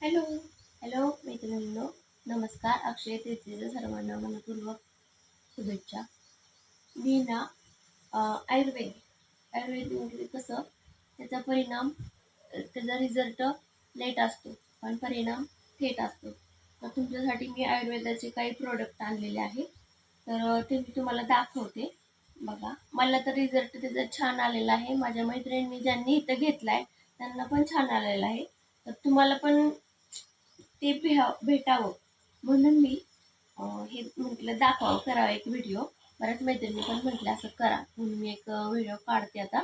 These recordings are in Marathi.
हॅलो हॅलो मैत्रिणींनो, नमस्कार. अक्षय तृतीयेच्या सर्वांना मनपूर्वक शुभेच्छा. मी ना आयुर्वेद कसं त्याचा परिणाम त्याचा रिझल्ट लेट असतो पण परिणाम थेट असतो. तर तुमच्यासाठी मी आयुर्वेदाचे काही प्रोडक्ट आणलेले आहे. तर ते मी तुम्हाला दाखवते. बघा, मला तर रिझल्ट त्याचा छान आलेला आहे. माझ्या मैत्रिणींनी ज्यांनी इथं घेतलाय त्यांना पण छान आलेला आहे. तर तुम्हाला पण ते भेटावं म्हणून मी हे म्हटलं दाखवावं, करावं एक व्हिडिओ. बऱ्याच मैत्रिणी पण म्हटलं असं करा म्हणून मी एक व्हिडिओ काढते आता.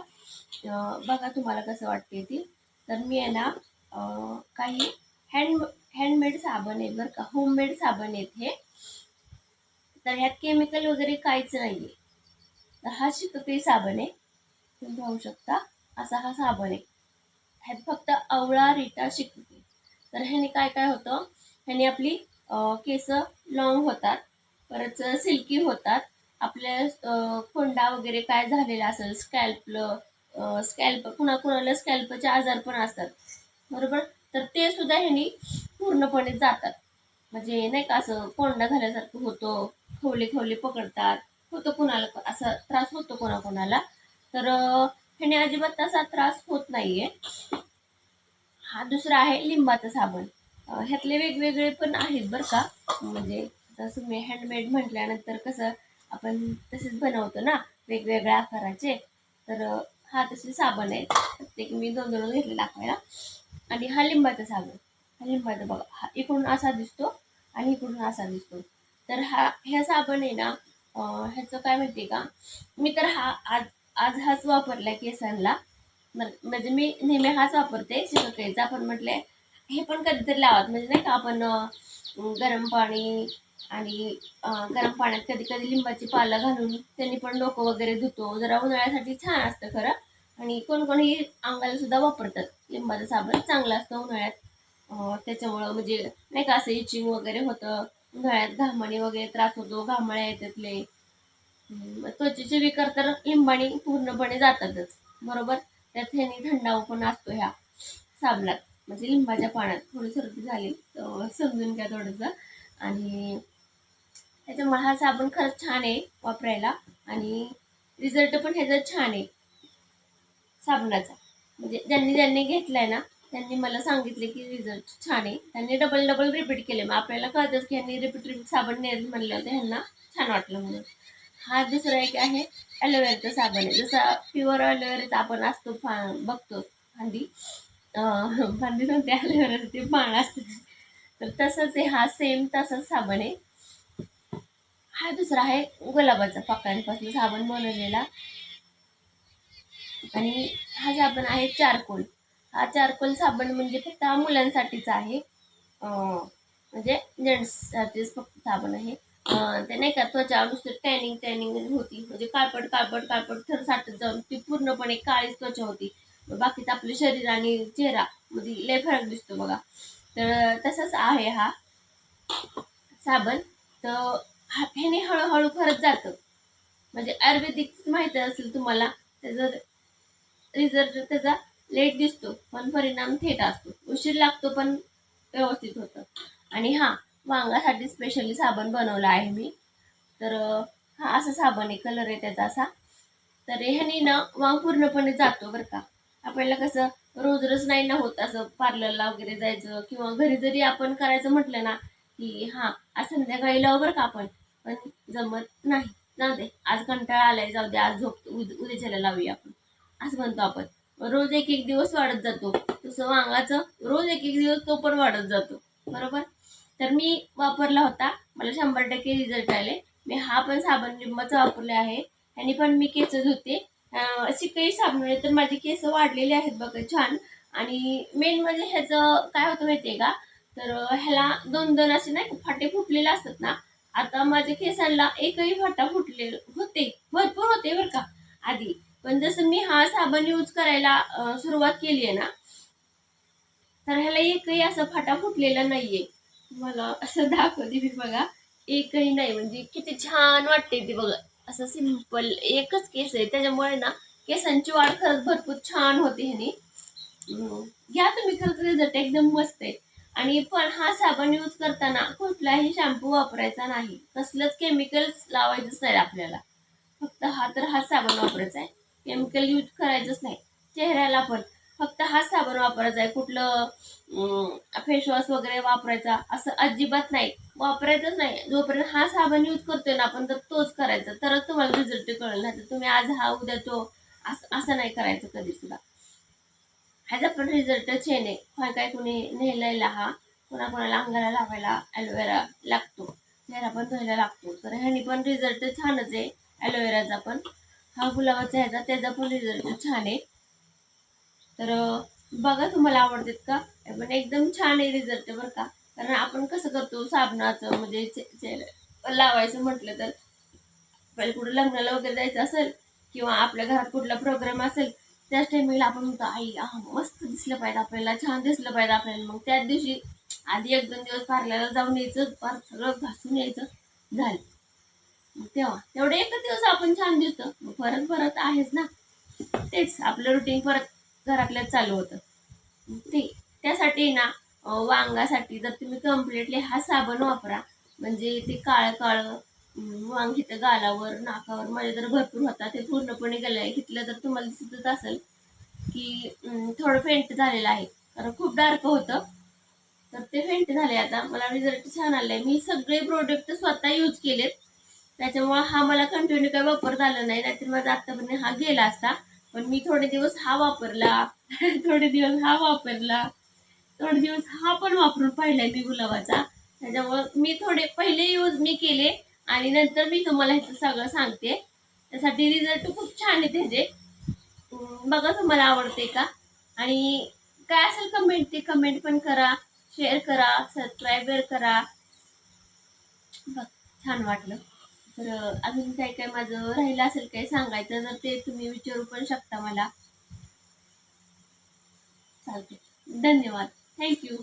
बघा तुम्हाला कसं वाटते ती. तर मी आहे ना काही हँडमेड साबण आहेत बरं का, होममेड साबण आहेत हे. तर ह्यात केमिकल वगैरे काहीच नाहीये. तर हा शिककाई साबण आहे, तुम्ही पाहू शकता. असा हा साबण आहे. ह्यात फक्त आवळा, रिटा, शिककाई. तर ह्याने काय काय होतं, ह्याने आपली केस लॉंग होतात, परत सिल्की होतात. आपल्या कोंडा वगैरे काय झालेला असेल, स्कॅल्प कुणाकुणाला स्कॅल्पचे आजार पण असतात, बरोबर. तर ते सुद्धा ह्यानी पूर्णपणे जातात. म्हणजे नाही का, असं कोंडा झाल्यासारखं होतं, खवले खवले पकडतात, होतं कुणाला असा त्रास होतो कोणाकोणाला. तर ह्याने अजिबात तसा त्रास होत नाहीये. हा दुसरा आहे लिंबाचा साबण. ह्यातले वेगवेगळे पण आहेत बरं का. म्हणजे जसं मी हँडमेड म्हटल्यानंतर कसं आपण तसेच बनवतो ना, वेगवेगळ्या आकाराचे. तर हा तसे साबण आहे. प्रत्येक मी दोन दोन घेतले दाखवायला. आणि हा लिंबाचा साबण. हा लिंबाचा बघा, हा इकडून असा दिसतो आणि इकडून असा दिसतो. तर ह्या साबण आहे ना, ह्याचं काय माहिती का, मी तर आज आज हाच वापरला केसांना. म्हणजे मी नेहमी हाच वापरते शिकाकाईचा. पण म्हटले हे पण कधीतरी लावत, म्हणजे नाही का आपण गरम पाणी आणि गरम पाण्यात कधी कधी लिंबाची पालं घालून त्यांनी पण डोकं वगैरे धुतो. जरा उन्हाळ्यासाठी छान असतं खरं. आणि कोण कोणी अंगाला सुद्धा वापरतात. लिंबाचं साबण चांगलं असतं उन्हाळ्यात. त्याच्यामुळं म्हणजे नाही का, असं इचिंग वगैरे होतं उन्हाळ्यात, घामाने वगैरे त्रास होतो, घामळ्या येतात लय. त्वचेचे विकार तर लिंबाने पूर्णपणे जातातच, बरोबर. त्यात ह्यानी थंडावा पण असतो ह्या साबणात. म्हणजे लिंबाच्या पाण्यात थोडी सर्दी झाली तर समजून घ्या थोडंसं. आणि त्याच्यामुळे हा साबण खरंच छान आहे वापरायला. आणि रिझल्ट पण ह्याचा छान आहे साबणाचा. म्हणजे ज्यांनी ज्यांनी घेतलाय ना त्यांनी मला सांगितले की रिझल्ट छान आहे. त्यांनी डबल डबल रिपीट केले. मग आपल्याला कळतंच की ह्यांनी रिपीट रिपीट साबण नेत म्हणलं होतं, ह्यांना छान वाटलं म्हणून. हा दुसरा एक आहे ॲलोवेराचा साबण आहे. जसा प्युअर ॲलोवेराचा आपण असतो बघतो फांदी, फांदी म्हणते, ॲलोवेराचं ते पान असतं. तर तसंच आहे हा, सेम तसंच साबण आहे. हा दुसरा आहे गुलाबाचा पाकळ्यांपासून साबण बनवलेला. आणि हा साबण आहे चारकोल. हा चारकोल साबण म्हणजे फक्त हा मुलांसाठीचा आहे. म्हणजे जेंट्ससाठीच फक्त साबण आहे. ते नाही का, त्वचा नुसतं टॅनिंग टॅनिंग होती, म्हणजे काळपट काळपट काळपट थर साठत जाऊन ती पूर्णपणे काळीच त्वचा होती. बाकीचं आपलं शरीर आणि चेहरा मध्ये लय फरक दिसतो बघा. तर तसंच आहे हा साबण. तर ह्याने हळूहळू करत जातं. म्हणजे आयुर्वेदिक माहिती असेल तुम्हाला, त्याचं रिझल्ट त्याचा लेट दिसतो पण परिणाम थेट असतो. उशीर लागतो पण व्यवस्थित होतं. आणि हा वांगासाठी स्पेशली साबण बनवला आहे मी. तर हा असा साबण आहे, कलर आहे त्याचा असा. तर ह्यानी ना वांग पूर्णपणे जातो बरं का. आपल्याला कसं रोज रोज नाही ना होत असं पार्लरला वगैरे जायचं, किंवा घरी जरी आपण करायचं म्हटलं ना की हा आज संध्याकाळी लावू बरं का आपण, पण जमत नाही. जाऊ दे, आज कंटाळा आलाय, जाऊ दे आज झोप, उद्याच्याला लावूया आपण, असं म्हणतो आपण. रोज एक एक दिवस वाढत जातो. तसं वांगाचं रोज एक एक दिवस तो पण वाढत जातो, बरोबर. तर मी वापरला होता, मला 100% रिझल्ट आले. मी हा पण साबण लिंबाचा वापरले आहे. आणि पण मी केस धुते. अशी काही साबणाने तर माझे केस वाढलेले आहेत बघा, छान. आणि मेन म्हणजे ह्याचं काय होतं माहितीये का, तर ह्याला दोन दोन असे नाही फाटे फुटलेले असतात ना. आता माझ्या केसांना एकही फाटा फुटले होते, भरपूर होते बरं का आधी. पण जसं मी हा साबण यूज करायला सुरुवात केली आहे ना, तर ह्याला एकही असा फाटा फुटलेला नाहीये. तुम्हाला असं दाखवते मी बघा, एकही नाही. म्हणजे किती छान वाटते ते बघा. असं सिंपल एकच केस आहे, त्याच्यामुळे ना केसांची वाढ खरंच भरपूर छान होते ह्याने. घ्या तुम्ही, खरंच रिझल्ट एकदम मस्त आहे. आणि पण हा साबण यूज करताना कुठलाही शॅम्पू वापरायचा नाही, कसलंच केमिकल्स लावायचंच नाही आपल्याला. फक्त हा साबण वापरायचा आहे, केमिकल यूज करायचंच नाही. चेहऱ्याला पण फक्त हाच साबण वापरायचा आहे, कुठलं फेसवॉश वगैरे वापरायचा असं अजिबात नाही, वापरायचंच नाही. जोपर्यंत हा साबण यूज करतोय ना आपण, तर तोच करायचा, तरच तुम्हाला रिझल्ट कळेल. नाही तर तुम्ही आज हा उद्या तो असं नाही करायचं कधी सुद्धा. ह्याचा पण रिझल्ट छान आहे. काय कुणी नेलेला हा, कोणाकोणाला अंगाला लावायला ॲलोवेरा लागतो, चेहरा पण धुवायला लागतो, तर ह्यानी पण रिझल्ट छानच आहे. ॲलोवेराचा पण, हा गुलाबाचा ह्याचा त्याचा पण रिझल्ट छान आहे. तर बघा तुम्हाला आवडतात का, पण एकदम छान आहे रिझल्ट बरं का. कारण आपण कसं करतो साबणाचं म्हणजे चेहरा लावायचं म्हटलं तर, पहिले कुठं लग्नाला वगैरे जायचं असेल किंवा आपल्या घरात कुठला प्रोग्राम असेल, त्याच टायमिंगला आपण म्हणतो आई मस्त दिसलं पाहिजे आपल्याला, छान दिसलं पाहिजे आपल्याला. मग त्याच दिवशी आधी 1-2 दिवस पार्लरला जाऊन यायचं, सगळं घासून यायचं, झालं. मग तेव्हा तेवढे एकच दिवस आपण छान दिसतो, मग परत परत आहेच ना, तेच आपलं रुटीन परत घरातल्याच चालू होतं. ते त्यासाठी ना वांगासाठी जर तुम्ही कम्प्लिटली हा साबण वापरा, म्हणजे ते काळं काळं वांग इथं गालावर नाकावर माझ्या तर भरपूर होता, ते पूर्णपणे गेलंय. इथलं तर तुम्हाला दिसतच असेल की थोडं फेंट झालेलं आहे, कारण खूप डार्क होतं, तर ते फेंट झाले. आता मला रिझल्ट छान आलाय. मी सगळे प्रोडक्ट स्वतः यूज केलेत, त्याच्यामुळे हा मला कंटिन्यू काही वापरता आलं नाही, नाहीतर माझा आत्तापर्यंत हा गेला असता. पण मी थोडे दिवस हा वापरला थोडे दिवस हा वापरला, थोडे दिवस हा पण वापरून पाहिलाय मी गुलाबाचा. त्याच्यामुळं मी थोडे पहिले यूज मी केले आणि नंतर मी तुम्हाला ह्याचं सगळं सांगते. त्यासाठी रिझल्ट खूप छान आहे त्याचे. बघा तुम्हाला आवडते का, आणि काय असेल कमेंट ते कमेंट पण करा, शेअर करा, सबस्क्राईब करा. बघ, छान वाटलं. तर अजून काय काय माझं राहिलं असेल काही सांगायचं तर ते तुम्ही विचारू पण शकता मला. चालते. धन्यवाद. थँक्यू.